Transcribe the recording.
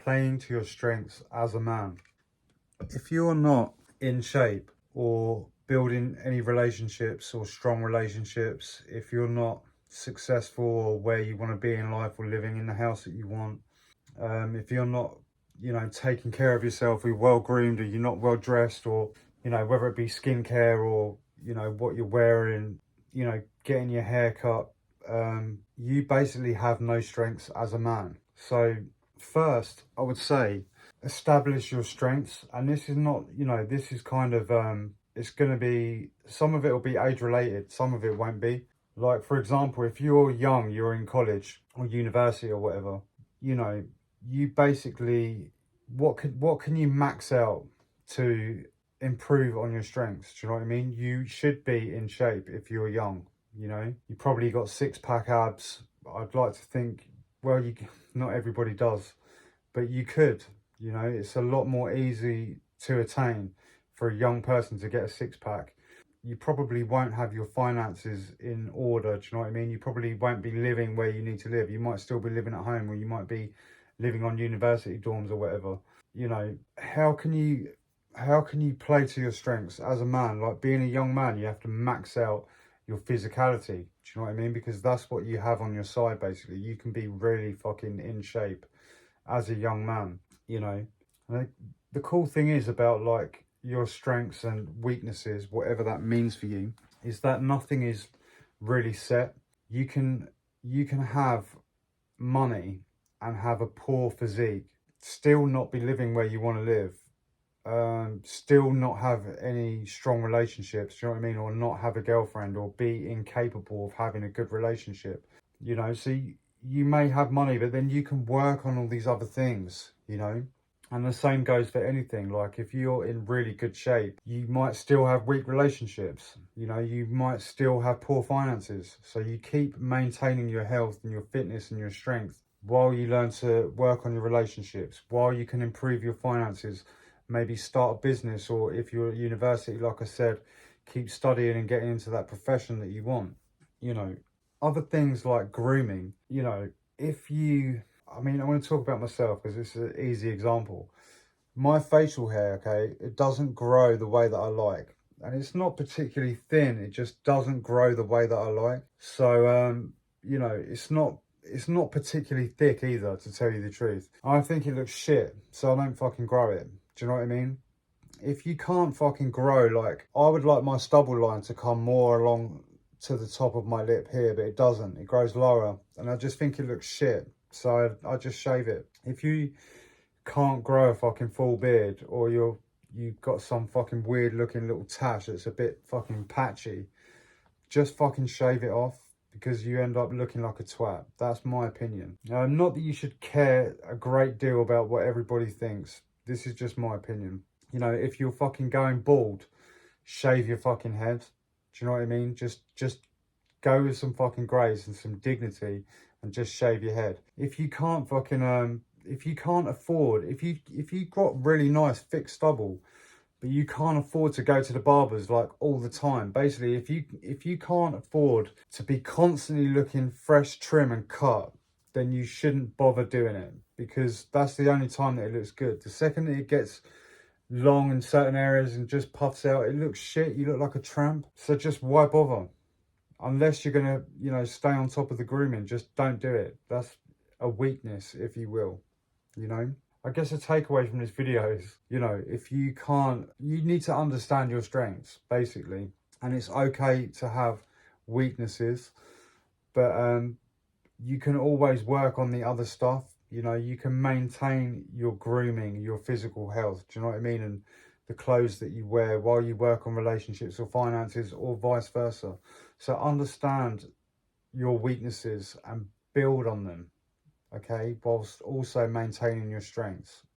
playing to your strengths as a man. If you're not in shape or building any relationships or strong relationships, if you're not successful or where you want to be in life or living in the house that you want, if you're not, taking care of yourself, you're well groomed or you're not well dressed, or, whether it be skincare or, what you're wearing, getting your hair cut, you basically have no strengths as a man. So first, I would say, establish your strengths. And this is not, this is kind of, it's going to be, some of it will be age related, some of it won't be. Like, for example, if you're young, you're in college or university or whatever, you basically, what can you max out to improve on your strengths? Do you know what I mean? You should be in shape if you're young. You probably got six-pack abs. I'd like to think, well, not everybody does, but you could. It's a lot more easy to attain for a young person to get a six-pack. You probably won't have your finances in order. Do you know what I mean? You probably won't be living where you need to live. You might still be living at home, or you might be living on university dorms or whatever. How can you play to your strengths as a man? Like, being a young man, you have to max out your physicality. Do you know what I mean? Because that's what you have on your side, basically. You can be really fucking in shape as a young man, And the cool thing is about, like, your strengths and weaknesses, whatever that means for you, is that nothing is really set. You can have money and have a poor physique, still not be living where you want to live, still not have any strong relationships, do you know what I mean, or not have a girlfriend, or be incapable of having a good relationship. So you may have money, but then you can work on all these other things, and the same goes for anything. Like, if you're in really good shape, you might still have weak relationships, you might still have poor finances. So you keep maintaining your health and your fitness and your strength while you learn to work on your relationships, while you can improve your finances, maybe start a business, or if you're at university, like I said, keep studying and getting into that profession that you want. Other things like grooming, I want to talk about myself because this is an easy example. My facial hair, okay, it doesn't grow the way that I like. And it's not particularly thin, it just doesn't grow the way that I like. So, it's not particularly thick either, to tell you the truth. I think it looks shit, so I don't fucking grow it. Do you know what I mean? If you can't fucking grow, like, I would like my stubble line to come more along to the top of my lip here, but it doesn't. It grows lower, and I just think it looks shit. So I just shave it. If you can't grow a fucking full beard, or you've got some fucking weird looking little tash that's a bit fucking patchy, just fucking shave it off, because you end up looking like a twat. That's my opinion. Not that you should care a great deal about what everybody thinks. This is just my opinion. If you're fucking going bald, shave your fucking head. Do you know what I mean? Just go with some fucking grace and some dignity, and just shave your head. If you can't fucking if you can't afford, if you've got really nice thick stubble, but you can't afford to go to the barbers like all the time, basically, if you can't afford to be constantly looking fresh, trim and cut, then you shouldn't bother doing it, because that's the only time that it looks good. The second that it gets long in certain areas and just puffs out, it looks shit. You look like a tramp. So just why bother? Unless you're gonna, stay on top of the grooming, just don't do it. That's a weakness, if you will, I guess a takeaway from this video is, if you can't, you need to understand your strengths, basically. And it's okay to have weaknesses, but you can always work on the other stuff. You can maintain your grooming, your physical health, do you know what I mean? And the clothes that you wear while you work on relationships or finances, or vice versa. So understand your weaknesses and build on them, okay, whilst also maintaining your strengths.